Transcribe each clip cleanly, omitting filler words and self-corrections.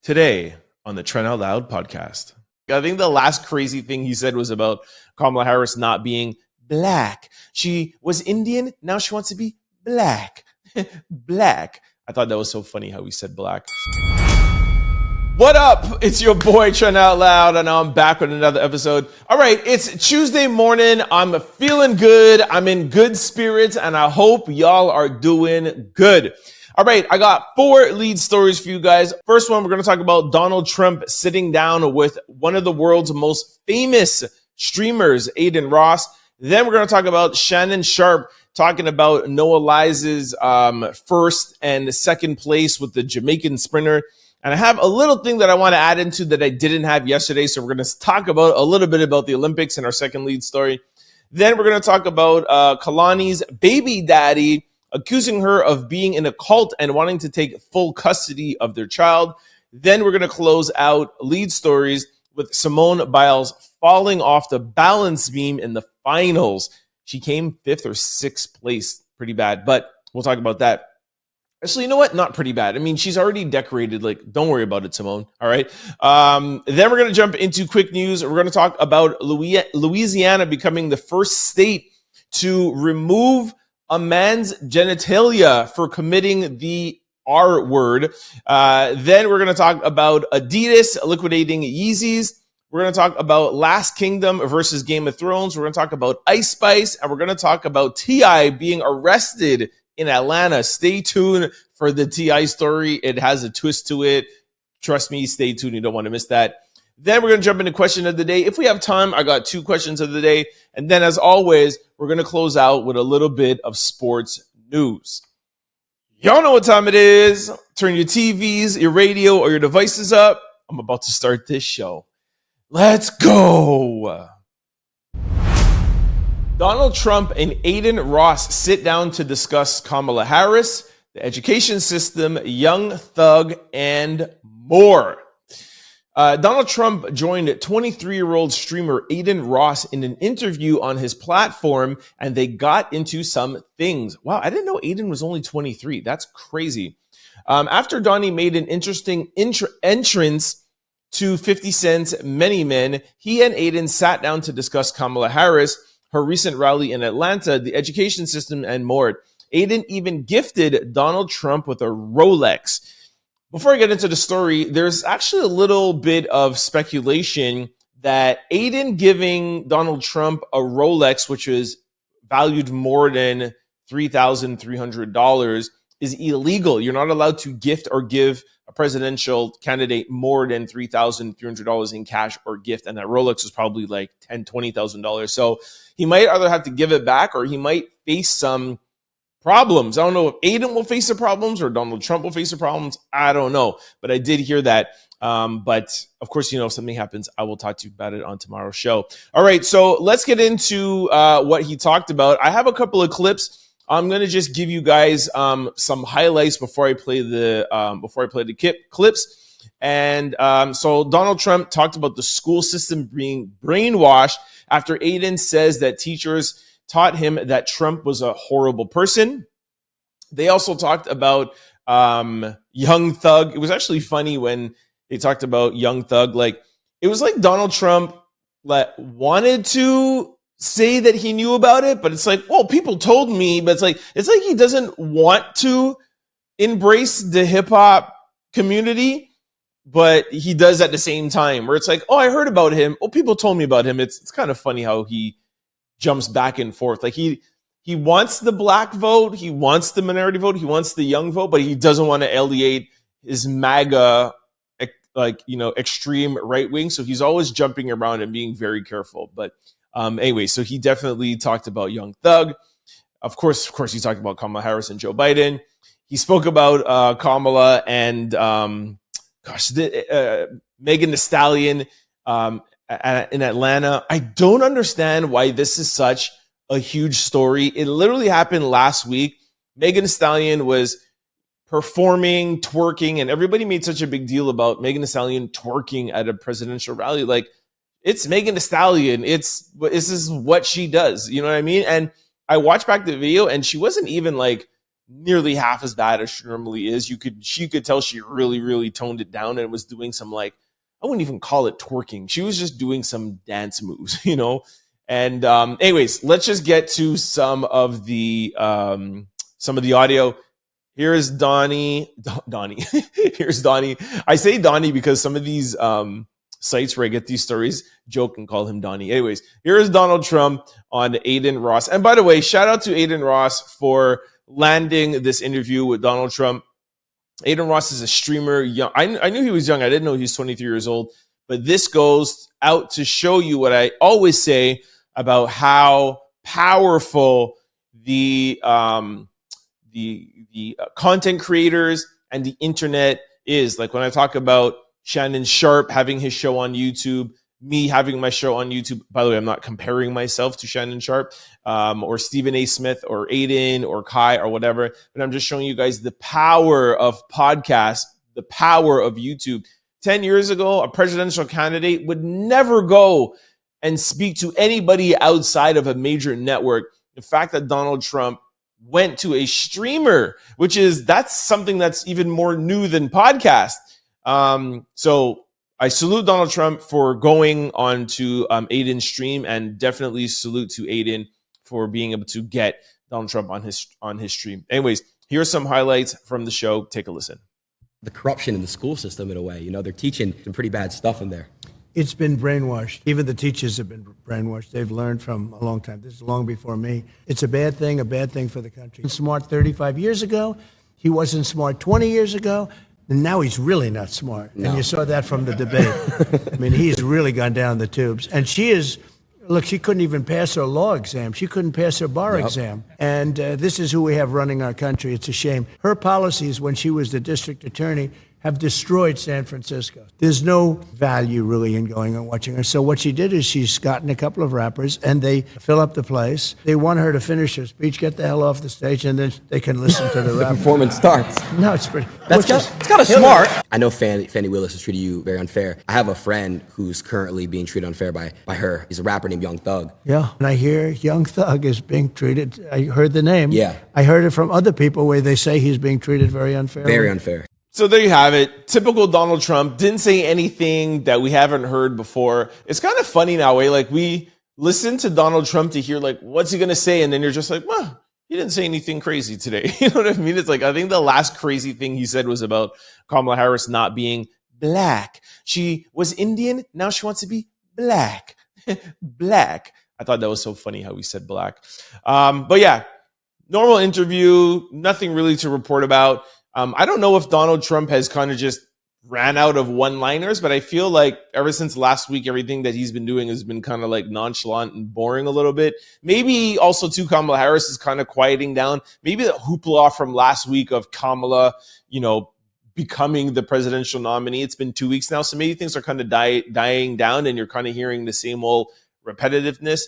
Today on the Trent Out Loud Podcast. I think the last crazy thing he said was about Kamala Harris not being black. She was Indian, now she wants to be black. Black. I thought that was so funny how he said black. What up? It's your boy Trent Out Loud, and I'm back with another episode. All right, it's Tuesday morning. I'm feeling good. I'm in good spirits, and I hope y'all are doing good. All right, I got 4 lead stories for you guys. First one, we're going to talk about Donald Trump sitting down with one of the world's most famous streamers, Adin Ross. Then we're going to talk about Shannon Sharp talking about Noah Lyles' first and second place with the Jamaican sprinter. And I have a little thing that I want to add into that I didn't have yesterday. So we're going to talk about a little bit about the Olympics in our second lead story. Then we're going to talk about Kehlani's Babydaddy accusing her of being in a cult and wanting to take full custody of their child. Then we're going to close out lead stories with Simone Biles falling off the balance beam in the finals. She came 5th or 6th place. Pretty bad, but we'll talk about that. Actually, you know what? Not pretty bad. I mean, she's already decorated. Like, don't worry about it, Simone. All right. Then we're going to jump into quick news. We're going to talk about Louisiana becoming the first state to remove a man's genitalia for committing the R word. Then we're going to talk about Adidas liquidating Yeezys. We're going to talk about Last Kingdom versus Game of Thrones. We're going to talk about Ice Spice, and we're going to talk about T.I. being arrested in Atlanta. Stay tuned for the T.I. story. It has a twist to it. Trust me, stay tuned. You don't want to miss that. Then we're going to jump into question of the day. If we have time, I got 2 questions of the day. And then, as always, we're going to close out with a little bit of sports news. Y'all know what time it is. Turn your TVs, your radio, or your devices up. I'm about to start this show. Let's go. Donald Trump and Adin Ross sit down to discuss Kamala Harris, the education system, Young Thug, and more. Donald Trump joined 23-year-old streamer Adin Ross in an interview on his platform, and they got into some things. Wow, I didn't know Adin was only 23. That's crazy. After Donnie made an interesting entrance to 50 Cent's Many Men, he and Adin sat down to discuss Kamala Harris, her recent rally in Atlanta, the education system, and more. Adin even gifted Donald Trump with a Rolex. Before I get into the story, there's actually a little bit of speculation that Adin giving Donald Trump a Rolex, which is valued more than $3,300, is illegal. You're not allowed to gift or give a presidential candidate more than $3,300 in cash or gift. And that Rolex was probably like $10,000, $20,000. So he might either have to give it back or he might face some problems. I don't know if Adin will face the problems or Donald Trump will face the problems. I don't know. But I did hear that. But of course, you know, if something happens, I will talk to you about it on tomorrow's show. All right. So let's get into what he talked about. I have a couple of clips. I'm going to just give you guys some highlights before I play the clips. And so Donald Trump talked about the school system being brainwashed after Adin says that teachers taught him that Trump was a horrible person. They also talked about Young Thug. It was actually funny when they talked about Young Thug. Like, it was like Donald Trump wanted to say that he knew about it, but it's like, well, people told me, but it's like he doesn't want to embrace the hip hop community, but he does at the same time, where it's like, oh, I heard about him. Oh, people told me about him. It's kind of funny how he jumps back and forth. Like he wants the black vote, he wants the minority vote, he wants the young vote, but he doesn't want to alienate his MAGA, extreme right wing. So he's always jumping around and being very careful. But anyway, so he definitely talked about Young Thug. Of course, he talked about Kamala Harris and Joe Biden. He spoke about Kamala and Megan Thee Stallion in Atlanta. I don't understand why this is such a huge story. It literally happened last week. Megan Thee Stallion was performing, twerking, and everybody made such a big deal about Megan Thee Stallion twerking at a presidential rally. Like, it's Megan Thee Stallion. This is what she does. You know what I mean? And I watched back the video, and she wasn't even like nearly half as bad as she normally is. She could tell she really, really toned it down and was doing some, like, I wouldn't even call it twerking. She was just doing some dance moves, And anyways, let's just get to some of the audio. Here is Donnie. Here's Donnie. I say Donnie because some of these sites where I get these stories joke and call him Donnie. Anyways, here is Donald Trump on Adin Ross. And by the way, shout out to Adin Ross for landing this interview with Donald Trump. Adin Ross is a streamer. Young. I knew he was young. I didn't know he was 23 years old. But this goes out to show you what I always say about how powerful the content creators and the internet is. Like when I talk about Shannon Sharp having his show on YouTube, me having my show on YouTube. By the way, I'm not comparing myself to Shannon Sharp or Stephen A. Smith or Adin or Kai or whatever, but I'm just showing you guys the power of podcasts, the power of YouTube. 10 years ago, a presidential candidate would never go and speak to anybody outside of a major network. The fact that Donald Trump went to a streamer, that's something that's even more new than podcast. So I salute Donald Trump for going on to Adin's stream, and definitely salute to Adin for being able to get Donald Trump on his stream. Anyways, here's some highlights from the show. Take a listen. The corruption in the school system in a way, they're teaching some pretty bad stuff in there. It's been brainwashed. Even the teachers have been brainwashed. They've learned from a long time. This is long before me. It's a bad thing for the country. Smart 35 years ago. He wasn't smart 20 years ago. And now he's really not smart. No. And you saw that from the debate. I mean, he's really gone down the tubes. And she couldn't even pass her law exam. She couldn't pass her bar exam. And this is who we have running our country. It's a shame. Her policies when she was the district attorney have destroyed San Francisco. There's no value really in going and watching her. So what she did is she's gotten a couple of rappers and they fill up the place. They want her to finish her speech, get the hell off the stage, and then they can listen to the rap. The performance starts. No, it's pretty. It's kind of smart. I know Fannie Willis has treated you very unfair. I have a friend who's currently being treated unfair by her. He's a rapper named Young Thug. Yeah, and I hear Young Thug is being treated. I heard the name. Yeah. I heard it from other people where they say he's being treated very unfairly. Very unfair. So there you have it. Typical Donald Trump. Didn't say anything that we haven't heard before. It's kind of funny now, way. Like we listen to Donald Trump to hear like, what's he going to say? And then you're just like, well, he didn't say anything crazy today. You know what I mean? It's like, I think the last crazy thing he said was about Kamala Harris not being black. She was Indian. Now she wants to be black. Black. I thought that was so funny how he said black. But yeah, normal interview. Nothing really to report about. I don't know if Donald Trump has kind of just ran out of one-liners, but I feel like ever since last week, everything that he's been doing has been kind of like nonchalant and boring a little bit. Maybe also too, Kamala Harris is kind of quieting down. Maybe the hoopla from last week of Kamala, becoming the presidential nominee. It's been 2 weeks now, so maybe things are kind of dying down and you're kind of hearing the same old repetitiveness.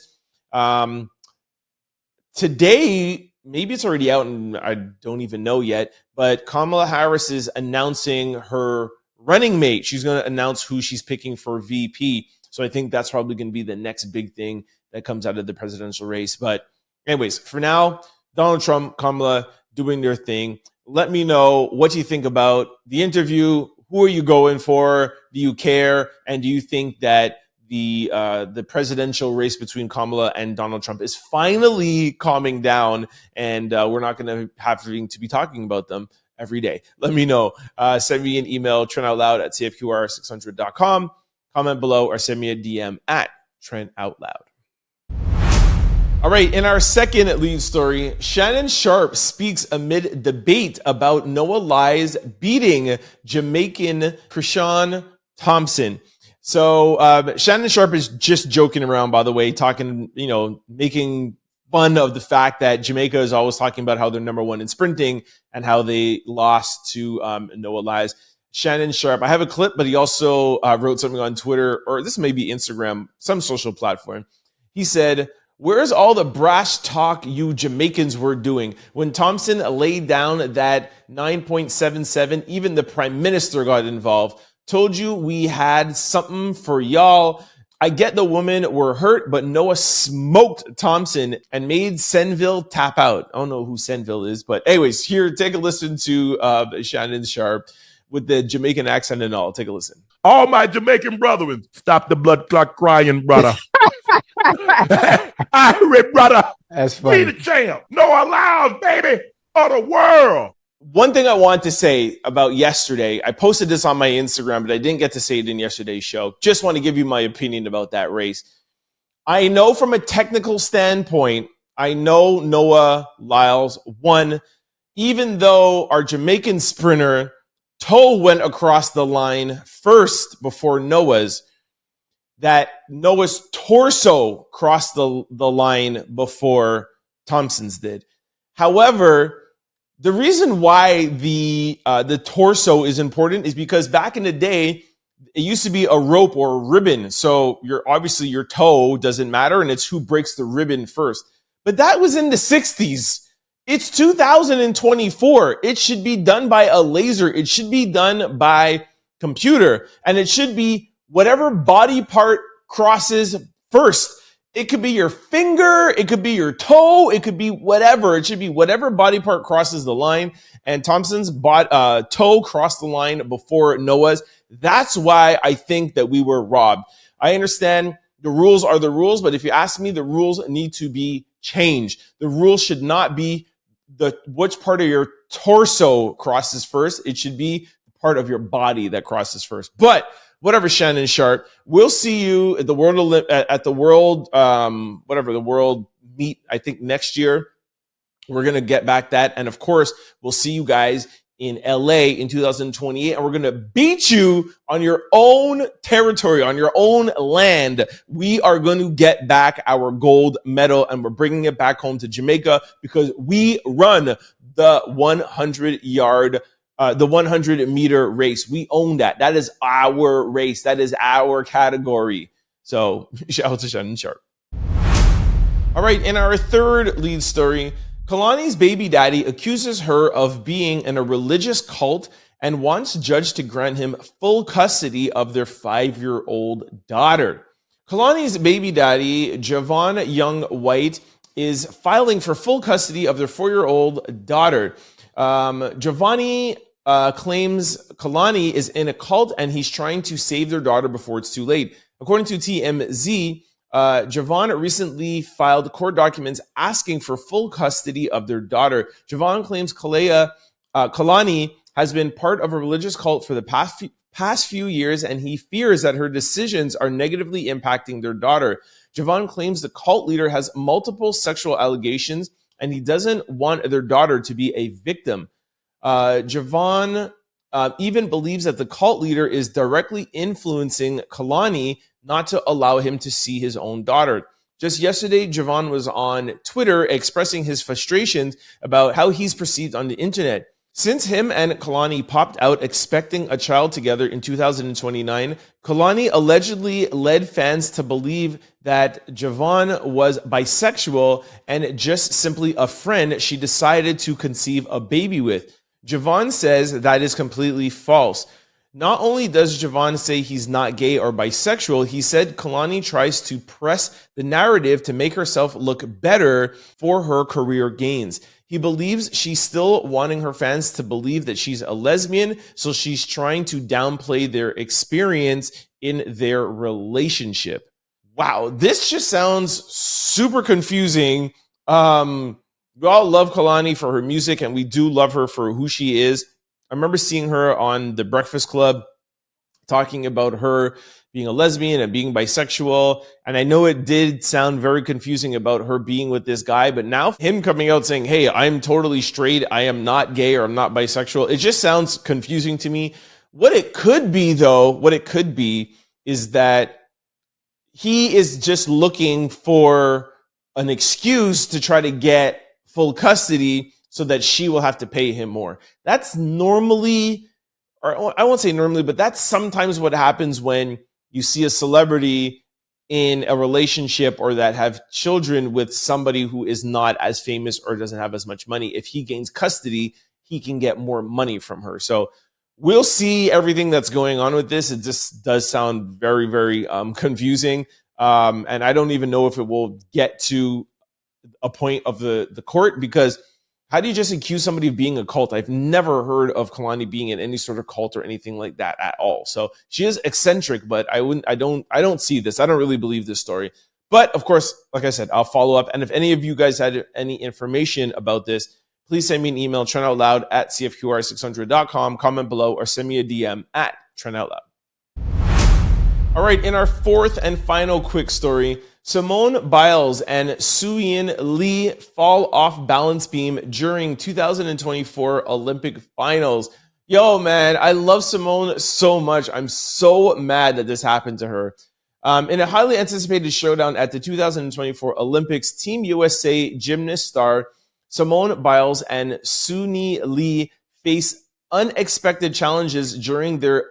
Today, maybe it's already out and I don't even know yet, but Kamala Harris is announcing her running mate. She's going to announce who she's picking for VP. So I think that's probably going to be the next big thing that comes out of the presidential race. But anyways, for now, Donald Trump, Kamala doing their thing. Let me know what you think about the interview. Who are you going for? Do you care? And do you think that the presidential race between Kamala and Donald Trump is finally calming down, and we're not going to have to be talking about them every day? Let me know. Send me an email, trentoutloud@cfqr600.com. Comment below or send me a DM at Trent Out Loud. All right, in our second lead story, Shannon Sharp speaks amid debate about Noah Lyles beating Jamaican Krishan Thompson. So Shannon Sharp is just joking around, by the way, talking, making fun of the fact that Jamaica is always talking about how they're number one in sprinting and how they lost to Noah Lyles. Shannon Sharp, I have a clip, but he also wrote something on Twitter, or this may be Instagram, some social platform. He said, "Where's all the brash talk you Jamaicans were doing? When Thompson laid down that 9.77, even the prime minister got involved. Told you we had something for y'all. I get the women were hurt, but Noah smoked Thompson and made Senville tap out. I don't know who Senville is, but anyways, here, take a listen to Shannon Sharp with the Jamaican accent and all. Take a listen. All my Jamaican brethren, stop the blood clot crying, brother. Irish brother. That's Be funny. the champ. Noah Lyles, baby, of the world. One thing I want to say about yesterday, I posted this on my Instagram, but I didn't get to say it in yesterday's show. Just want to give you my opinion about that race. I know from a technical standpoint, I know Noah Lyles won, even though our Jamaican sprinter toe went across the line first before Noah's, that Noah's torso crossed the line before Thompson's did. However, the reason why the torso is important is because back in the day, it used to be a rope or a ribbon. So obviously your toe doesn't matter, and it's who breaks the ribbon first. But that was in the 60s. It's 2024. It should be done by a laser. It should be done by computer. And it should be whatever body part crosses first. It could be your finger, it could be your toe, it could be whatever. It should be whatever body part crosses the line. And Thompson's toe crossed the line before Noah's. That's why I think that we were robbed. I understand the rules are the rules, but if you ask me, the rules need to be changed. The rules should not be which part of your torso crosses first. It should be part of your body that crosses first. But whatever, Shannon Sharp, we'll see you at the world meet, I think next year. We're going to get back that. And of course, we'll see you guys in LA in 2028. And we're going to beat you on your own territory, on your own land. We are going to get back our gold medal, and we're bringing it back home to Jamaica because we run the 100-meter race. We own that. That is our race. That is our category. So shout out to Shannon Sharp. All right, in our third lead story, Kehlani's Babydaddy accuses her of being in a religious cult and wants judge to grant him full custody of their 5-year-old daughter. Kehlani's Babydaddy, Javon Young White, is filing for full custody of their 4-year-old daughter. Giovanni claims Kehlani is in a cult and he's trying to save their daughter before it's too late. According to TMZ, Javon recently filed court documents asking for full custody of their daughter. Javon claims Kehlani has been part of a religious cult for the past few years, and he fears that her decisions are negatively impacting their daughter. Javon claims the cult leader has multiple sexual allegations, and he doesn't want their daughter to be a victim. Javon even believes that the cult leader is directly influencing Kehlani not to allow him to see his own daughter. Just yesterday, Javon was on Twitter expressing his frustrations about how he's perceived on the internet. Since him and Kehlani popped out expecting a child together in 2029, Kehlani allegedly led fans to believe that Javon was bisexual and just simply a friend she decided to conceive a baby with. Javon says that is completely false. Not only does Javon say he's not gay or bisexual, he said Kehlani tries to press the narrative to make herself look better for her career gains. He believes she's still wanting her fans to believe that she's a lesbian, so she's trying to downplay their experience in their relationship. Wow, this just sounds super confusing. We all love Kehlani for her music, and we do love her for who she is. I remember seeing her on The Breakfast Club talking about her being a lesbian and being bisexual. And I know it did sound very confusing about her being with this guy, but now him coming out saying, hey, I'm totally straight, I am not gay or I'm not bisexual, it just sounds confusing to me. What it could be, though, is that he is just looking for an excuse to try to get full custody so that she will have to pay him more. That's normally, or I won't say normally, but that's sometimes what happens when you see a celebrity in a relationship or that have children with somebody who is not as famous or doesn't have as much money. If he gains custody, he can get more money from her. So we'll see everything that's going on with this. It just does sound very, very confusing. And I don't even know if it will get to a point of the court, because how do you just accuse somebody of being a cult? I've never heard of Kehlani being in any sort of cult or anything like that at all. So she is eccentric, but I don't see this. I don't really believe this story. But of course, like I said, I'll follow up. And if any of you guys had any information about this, please send me an email, trentoutloud@cfqr600.com, comment below, or send me a DM at trentoutloud. All right, in our fourth and final quick story, Simone Biles and Soo-Yin Lee fall off balance beam during 2024 Olympic finals. Yo, man, I love Simone so much. I'm so mad that this happened to her. In a highly anticipated showdown at the 2024 Olympics, Team USA gymnast star Simone Biles and Soo-Yin Lee face unexpected challenges during their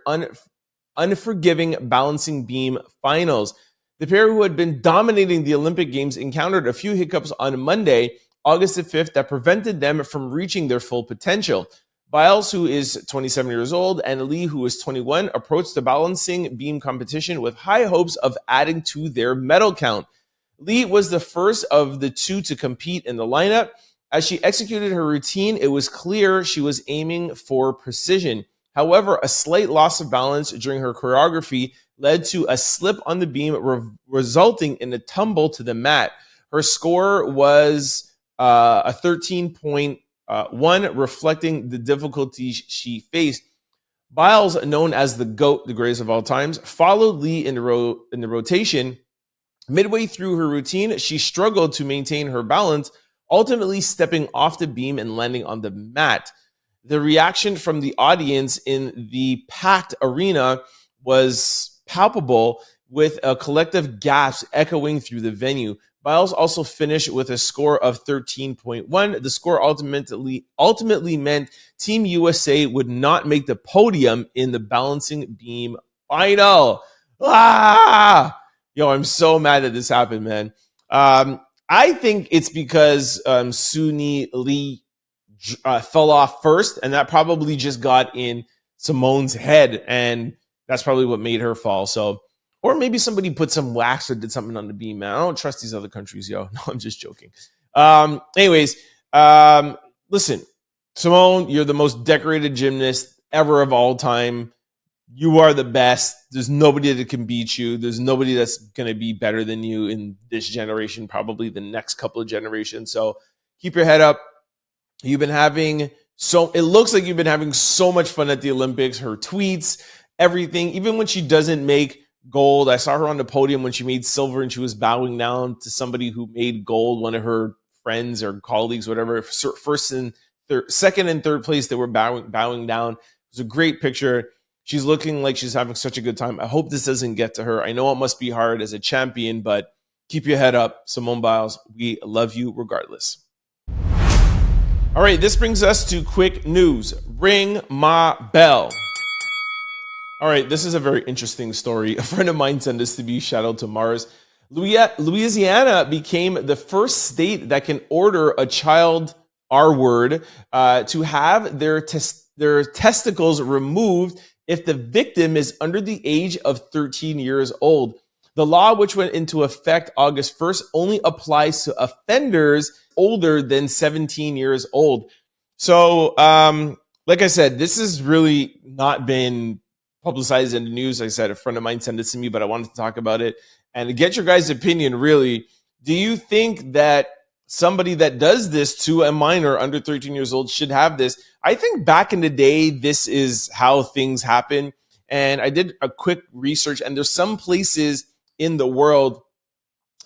unforgiving balancing beam finals. The pair, who had been dominating the Olympic Games, encountered a few hiccups on Monday, August the 5th, that prevented them from reaching their full potential. Biles, who is 27 years old, and Lee, who is 21, approached the balancing beam competition with high hopes of adding to their medal count. Lee was the first of the two to compete in the lineup. As she executed her routine, it was clear she was aiming for precision. However, a slight loss of balance during her choreography led to a slip on the beam, resulting in a tumble to the mat. Her score was a 13.1, reflecting the difficulties she faced. Biles, known as the GOAT, the greatest of all times, followed Lee in the rotation. Midway through her routine, she struggled to maintain her balance, ultimately stepping off the beam and landing on the mat. The reaction from the audience in the packed arena was palpable, with a collective gasp echoing through the venue. Biles also finished with a score of 13.1. The score ultimately meant Team USA would not make the podium in the balancing beam final. Yo, I'm so mad that this happened, man. I think it's because Soo-Yin Lee fell off first, and that probably just got in Simone's head, and that's probably what made her fall. So, or maybe somebody put some wax or did something on the beam, man. I don't trust these other countries, yo. No, I'm just joking. Listen, Simone, you're the most decorated gymnast ever of all time. You are the best. There's nobody that can beat you. There's nobody that's going to be better than you in this generation, probably the next couple of generations. So keep your head up. It looks like you've been having so much fun at the Olympics. Her tweets, everything, even when she doesn't make gold. I saw her on the podium when she made silver and she was bowing down to somebody who made gold, one of her friends or colleagues, whatever. Second and third place, they were bowing down. It was a great picture. She's looking like she's having such a good time. I hope this doesn't get to her. I know it must be hard as a champion, but keep your head up, Simone Biles. We love you regardless. All right, this brings us to quick news. Ring my bell. All right, this is a very interesting story. A friend of mine sent this to me. Shout out to Mars. Louisiana became the first state that can order a child R-word to have their testicles removed if the victim is under the age of 13 years old. The law, which went into effect August 1st, only applies to offenders older than 17 years old. So, like I said, this has really not been publicized in the news. Like I said, a friend of mine sent this to me, but I wanted to talk about it and get your guys' opinion, really. Do you think that somebody that does this to a minor under 13 years old should have this? I think back in the day, this is how things happen. And I did a quick research, and there's some places in the world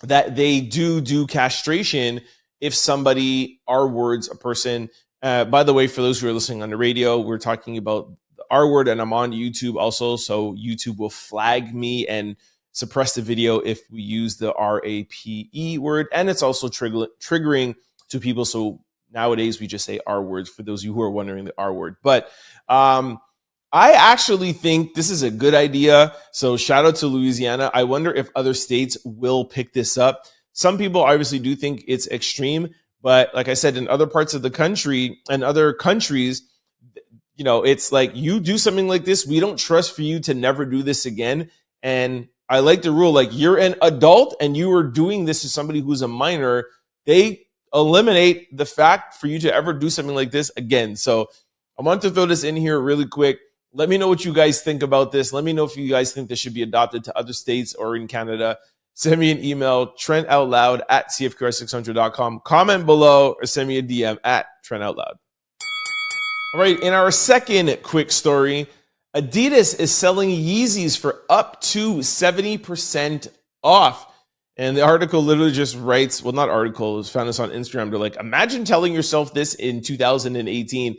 that they do castration if somebody R-words a person. By the way, for those who are listening on the radio, we're talking about the R-word, and I'm on YouTube also, so YouTube will flag me and suppress the video if we use the R-A-P-E word, and it's also triggering to people, so nowadays we just say R-words for those of you who are wondering the R-word. But I actually think this is a good idea. So shout out to Louisiana. I wonder if other states will pick this up. Some people obviously do think it's extreme, but like I said, in other parts of the country and other countries, it's like, you do something like this, we don't trust for you to never do this again. And I like the rule, like, you're an adult and you are doing this to somebody who's a minor, they eliminate the fact for you to ever do something like this again. So I want to throw this in here really quick. Let me know what you guys think about this. Let me know if you guys think this should be adopted to other states or in Canada. Send me an email, trentoutloud@cfqr600.com. Comment below or send me a DM at trentoutloud. All right, in our second quick story, Adidas is selling Yeezys for up to 70% off. And the article literally just writes, well, not article, it was found this on Instagram. They're like, imagine telling yourself this in 2018.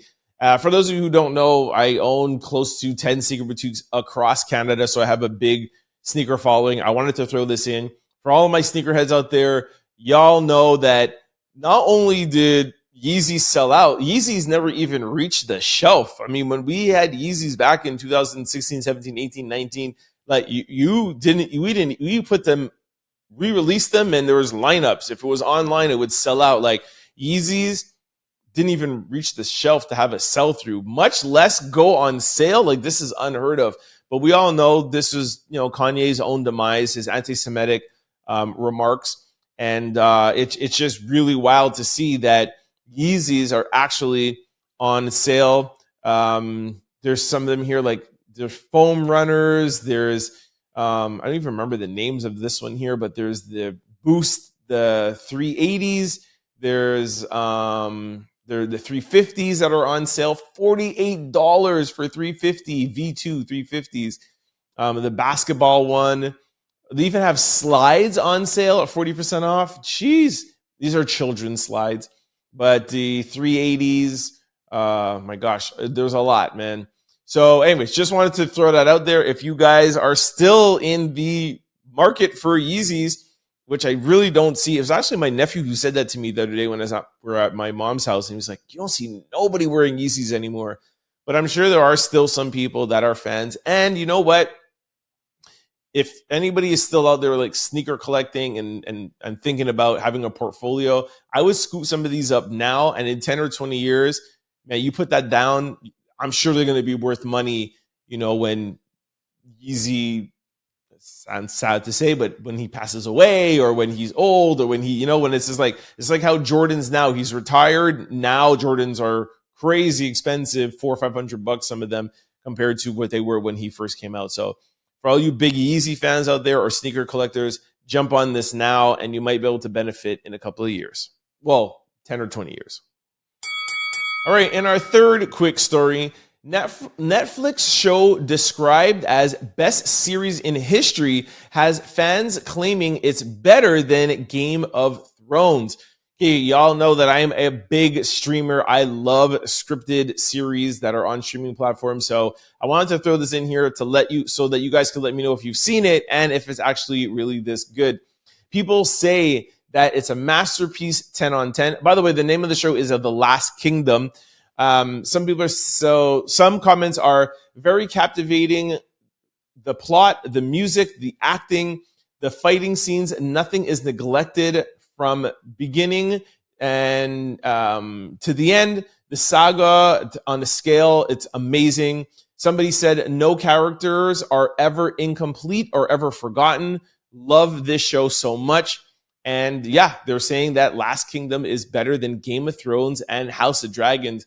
For those of you who don't know, I own close to 10 sneaker boutiques across Canada, so I have a big sneaker following. I wanted to throw this in. For all of my sneakerheads out there, y'all know that not only did Yeezys sell out, Yeezys never even reached the shelf. I mean, when we had Yeezys back in 2016, 17, 18, 19, like we released them and there was lineups. If it was online, it would sell out. Like, Yeezys didn't even reach the shelf to have a sell through, much less go on sale. Like, this is unheard of. But we all know this was, Kanye's own demise, his anti-Semitic remarks. And it's just really wild to see that Yeezys are actually on sale. There's some of them here, like there's foam runners. There's, I don't even remember the names of this one here, but there's the Boost, the 380s. There's the 350s that are on sale, $48 for 350 V2 350s. The basketball one. They even have slides on sale at 40% off. Jeez, these are children's slides. But the 380s, my gosh, there's a lot, man. So anyways, just wanted to throw that out there. If you guys are still in the market for Yeezys, which I really don't see. It was actually my nephew who said that to me the other day when we're at my mom's house. And he was like, you don't see nobody wearing Yeezys anymore. But I'm sure there are still some people that are fans. And you know what? If anybody is still out there like sneaker collecting and thinking about having a portfolio, I would scoop some of these up now. And in 10 or 20 years, man, you put that down, I'm sure they're going to be worth money, when Yeezy, sounds sad to say, but when he passes away or when he's old or when when it's just like, it's like how Jordan's now, he's retired. Now Jordans are crazy expensive, $400 or $500, some of them, compared to what they were when he first came out. So for all you big Yeezy fans out there or sneaker collectors, jump on this now and you might be able to benefit in a couple of years. Well, 10 or 20 years. All right, in our third quick story, Netflix show described as best series in history has fans claiming it's better than Game of Thrones. Okay, y'all know that I am a big streamer. I love scripted series that are on streaming platforms. So I wanted to throw this in here so that you guys can let me know if you've seen it and if it's actually really this good. People say that it's a masterpiece, 10 on 10. By the way, the name of the show is The Last Kingdom. Some comments are very captivating. The plot, the music, the acting, the fighting scenes, nothing is neglected from beginning and to the end. The saga on the scale, it's amazing. Somebody said no characters are ever incomplete or ever forgotten. Love this show so much. And yeah, they're saying that Last Kingdom is better than Game of Thrones and House of Dragons.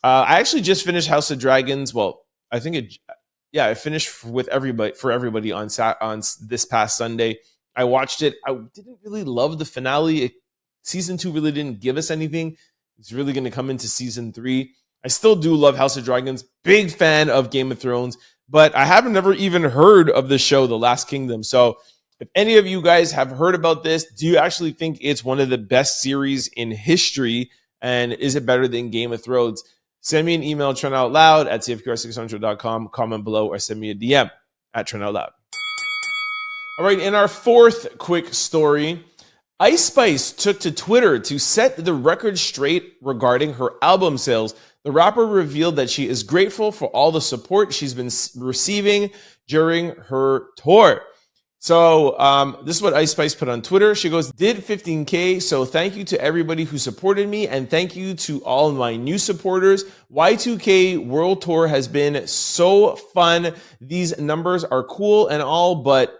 I actually just finished House of Dragons. Well, I finished for everybody on this past Sunday. I watched it. I didn't really love the finale. Season 2 really didn't give us anything. It's really going to come into season 3. I still do love House of Dragons. Big fan of Game of Thrones, but I haven't never even heard of the show, The Last Kingdom. So if any of you guys have heard about this, do you actually think it's one of the best series in history? And is it better than Game of Thrones? Send me an email, trentoutloud@cfqr600.com. Comment below or send me a DM at trentoutloud. All right, in our fourth quick story, Ice Spice took to Twitter to set the record straight regarding her album sales. The rapper revealed that she is grateful for all the support she's been receiving during her tour. So this is what Ice Spice put on Twitter. She goes, did 15K. So thank you to everybody who supported me. And thank you to all my new supporters. Y2K World Tour has been so fun. These numbers are cool and all, but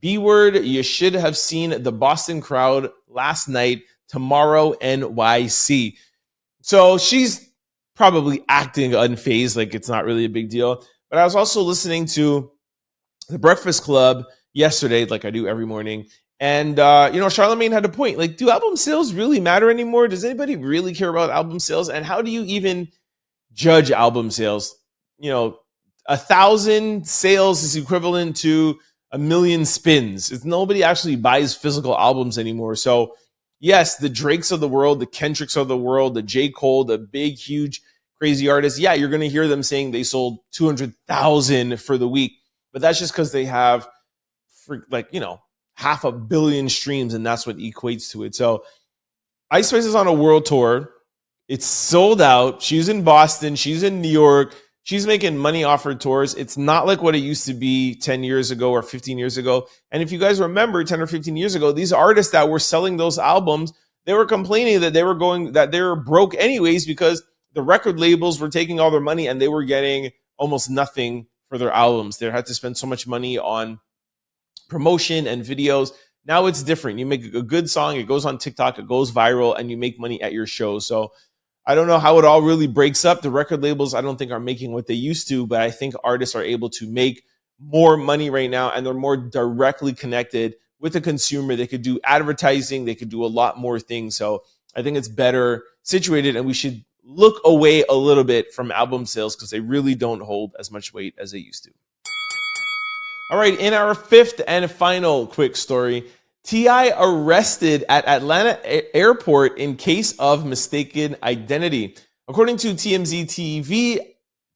B-word, you should have seen the Boston crowd last night. Tomorrow, NYC. So she's probably acting unfazed, like it's not really a big deal. But I was also listening to The Breakfast Club yesterday, like I do every morning. And, Charlemagne had a point. Like, do album sales really matter anymore? Does anybody really care about album sales? And how do you even judge album sales? 1,000 sales is equivalent to 1,000,000 spins. Nobody actually buys physical albums anymore. So, yes, the Drakes of the world, the Kendricks of the world, the J. Cole, the big, huge, crazy artists. Yeah, you're going to hear them saying they sold 200,000 for the week. But that's just because they have, 500 million streams, and that's what equates to it. So Ice Spice is on a world tour. It's sold out. She's in Boston. She's in New York. She's making money off her tours. It's not like what it used to be 10 years ago or 15 years ago. And if you guys remember 10 or 15 years ago, these artists that were selling those albums, they were complaining that they were broke anyways because the record labels were taking all their money and they were getting almost nothing for their albums. They had to spend so much money on promotion and videos. Now it's different. You make a good song, it goes on TikTok, it goes viral, and you make money at your show. So I don't know how it all really breaks up. The record labels, I don't think, are making what they used to, but I think artists are able to make more money right now, and they're more directly connected with the consumer. They could do advertising, they could do a lot more things. So I think it's better situated, and we should look away a little bit from album sales because they really don't hold as much weight as they used to. All right, in our fifth and final quick story, T.I. arrested at Atlanta airport in case of mistaken identity. According to TMZ TV,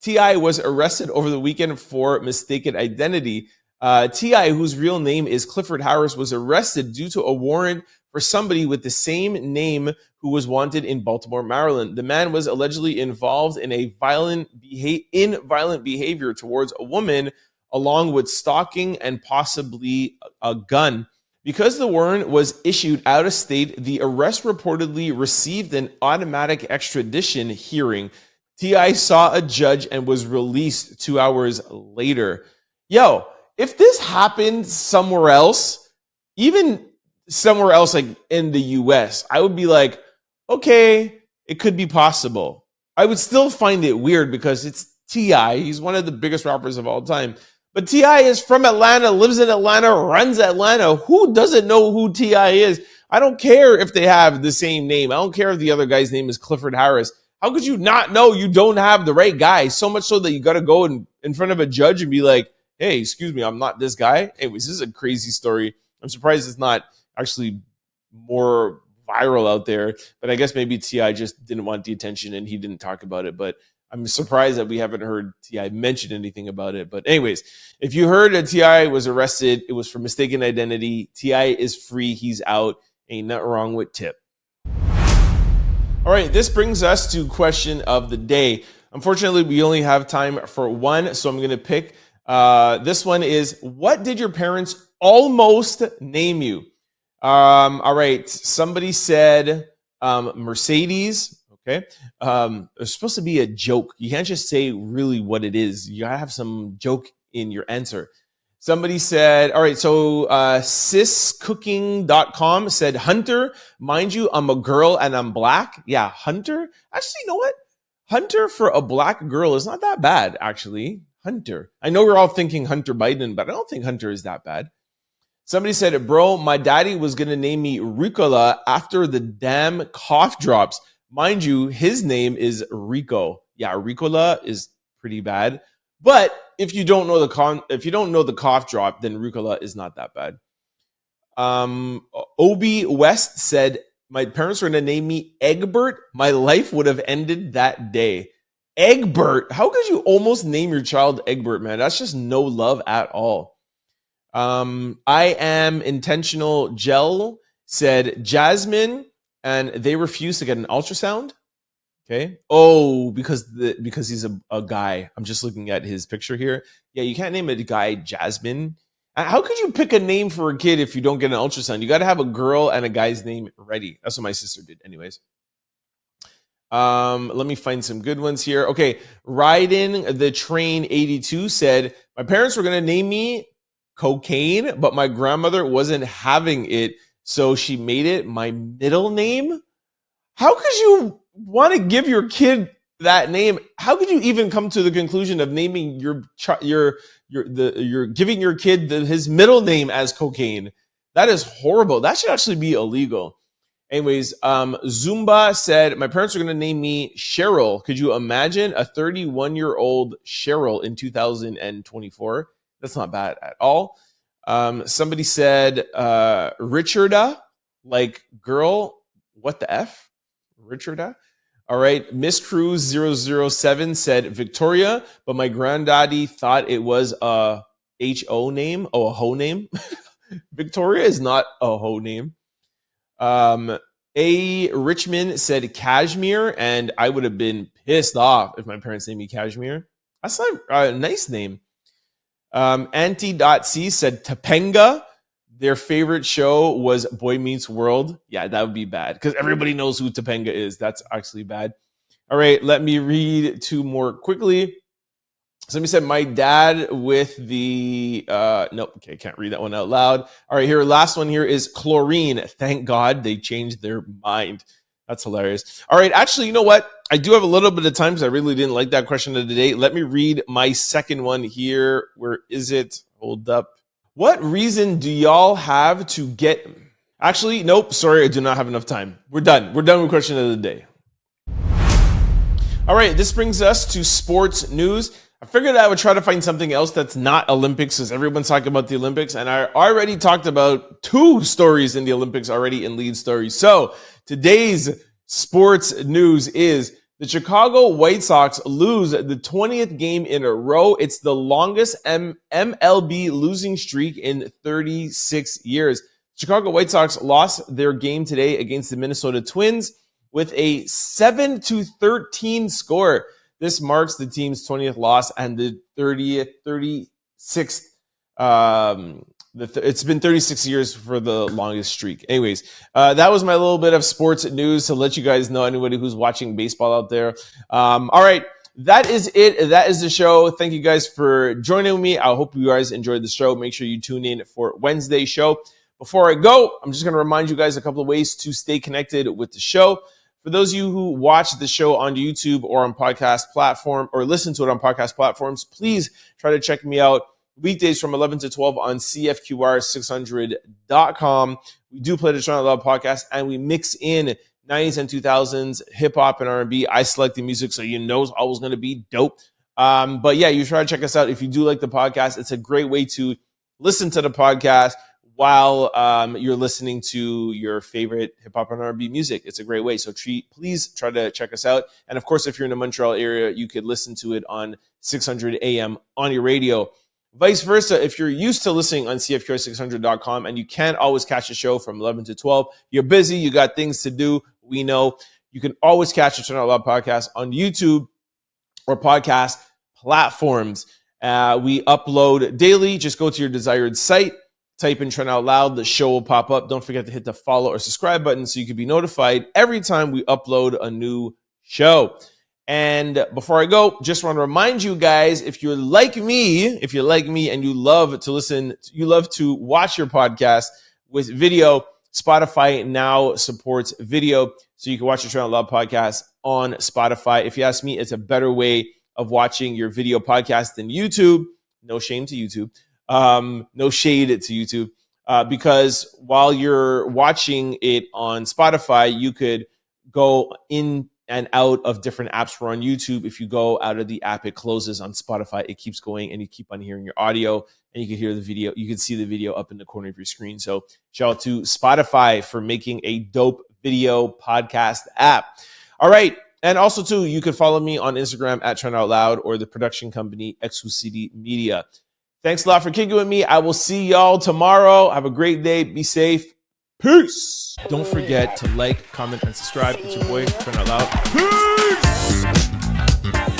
T.I. was arrested over the weekend for mistaken identity. T.I., whose real name is Clifford Harris, was arrested due to a warrant for somebody with the same name who was wanted in Baltimore, Maryland. The man was allegedly involved in violent behavior towards a woman, along with stalking and possibly a gun. Because the warrant was issued out of state, the arrest reportedly received an automatic extradition hearing. T.I. saw a judge and was released 2 hours later. Yo, if this happened somewhere else, even somewhere else like in the US, I would be like, okay, it could be possible. I would still find it weird because it's T.I. He's one of the biggest rappers of all time. But T.I. is from Atlanta, lives in Atlanta, runs Atlanta. Who doesn't know who T.I. is? I don't care if they have the same name. I don't care if the other guy's name is Clifford Harris. How could you not know you don't have the right guy? So much so that you got to go in front of a judge and be like, hey, excuse me, I'm not this guy. Anyways, this is a crazy story. I'm surprised it's not actually more viral out there. But I guess maybe T.I. just didn't want the attention and he didn't talk about it. But I'm surprised that we haven't heard T.I. mention anything about it. But anyways, if you heard that T.I. was arrested, it was for mistaken identity. T.I. is free. He's out. Ain't nothing wrong with Tip. All right, this brings us to question of the day. Unfortunately, we only have time for one, so I'm going to pick. This one is, what did your parents almost name you? All right, somebody said Mercedes. Okay. It's supposed to be a joke. You can't just say really what it is. You gotta have some joke in your answer. Somebody said, all right, so siscooking.com said, Hunter, mind you, I'm a girl and I'm black. Yeah, Hunter. Actually, you know what? Hunter for a black girl is not that bad, actually. Hunter. I know we're all thinking Hunter Biden, but I don't think Hunter is that bad. Somebody said, bro, my daddy was going to name me Ricola after the damn cough drops. Mind you, his name is Rico. Yeah, Ricola is pretty bad. But if you don't know the cough drop, then Ricola is not that bad. Obi West said, my parents were going to name me Egbert. My life would have ended that day. Egbert. How could you almost name your child Egbert, man? That's just no love at all. I am intentional gel said Jasmine, and they refused to get an ultrasound. Okay. Oh, because he's a guy. I'm just looking at his picture here. Yeah, you can't name a guy Jasmine. How could you pick a name for a kid if you don't get an ultrasound? You got to have a girl and a guy's name ready. That's what my sister did anyways. Let me find some good ones here. Okay, Riding the Train 82 said, my parents were going to name me Cocaine, but my grandmother wasn't having it, so she made it my middle name. How could you want to give your kid that name? How could you even come to the conclusion of naming your giving your kid his middle name as Cocaine? That is horrible. That should actually be illegal. Anyways, Zumba said, my parents are going to name me Cheryl. Could you imagine a 31-year-old Cheryl in 2024? That's not bad at all. Somebody said, Richarda, like girl, what the F? Richarda? All right. Miss Cruz 007 said Victoria, but my granddaddy thought it was a H-O name. Oh, a hoe name. Victoria is not a hoe name. A Richmond said Cashmere, and I would have been pissed off if my parents named me Cashmere. That's not a nice name. Anti.C said Topanga. Their favorite show was Boy Meets World. Yeah, that would be bad because everybody knows who Topanga is. That's actually bad. All right, let me read two more quickly. Somebody said my dad with the nope, okay, can't read that one out loud. All right, here, last one here is chlorine. Thank God they changed their mind. That's hilarious. All right, actually, you know what? I do have a little bit of time because I really didn't like that question of the day. Let me read my second one here. Where is it? Hold up. What reason do y'all have to get... Actually, nope, sorry, I do not have enough time. We're done. We're done with question of the day. All right, this brings us to sports news. I figured I would try to find something else that's not Olympics because everyone's talking about the Olympics, and I already talked about two stories in the Olympics already in lead stories. So today's sports news is the Chicago White Sox lose the 20th game in a row. It's the longest MLB losing streak in 36 years. Chicago White Sox lost their game today against the Minnesota Twins with a 7-13 score. This marks the team's 20th loss and the 36th. It's been 36 years for the longest streak. Anyways, that was my little bit of sports news to let you guys know, anybody who's watching baseball out there. All right, that is it. That is the show. Thank you guys for joining me. I hope you guys enjoyed the show. Make sure you tune in for Wednesday's show. Before I go, I'm just going to remind you guys a couple of ways to stay connected with the show. For those of you who watch the show on YouTube or on podcast platform or listen to it on podcast platforms, please try to check me out weekdays from 11 to 12 on CFQR600.com. We do play the Trent Out Loud Podcast, and we mix in 90s and 2000s hip-hop and R&B. I select the music, so you know it's always going to be dope. But yeah, you try to check us out. If you do like the podcast, it's a great way to listen to the podcast while you're listening to your favorite hip-hop and R&B music. It's a great way. So please try to check us out. And of course, if you're in the Montreal area, you could listen to it on 600 AM on your radio. Vice versa, if you're used to listening on CFQR600.com and you can't always catch the show from 11 to 12, you're busy, you got things to do, we know. You can always catch the Trent Out Loud Podcast on YouTube or podcast platforms. We upload daily. Just go to your desired site, type in Trent Out Loud, the show will pop up. Don't forget to hit the follow or subscribe button so you can be notified every time we upload a new show. And before I go, just want to remind you guys, if you're like me and you love to watch your podcast with video, Spotify now supports video. So you can watch your Trent Out Loud podcast on Spotify. If you ask me, it's a better way of watching your video podcast than YouTube. No shame to YouTube. No shade to YouTube. Because while you're watching it on Spotify, you could go in and out of different apps. We're on YouTube. If you go out of the app, it closes. On Spotify, it keeps going and you keep on hearing your audio and you can hear the video. You can see the video up in the corner of your screen. So shout out to Spotify for making a dope video podcast app. All right. And also too, you can follow me on Instagram at Trent Out Loud or the production company Exclusivity Media. Thanks a lot for kicking with me. I will see y'all tomorrow. Have a great day. Be safe. Peace. Don't forget to like, comment, and subscribe. It's your boy, Trent Out Loud. Peace.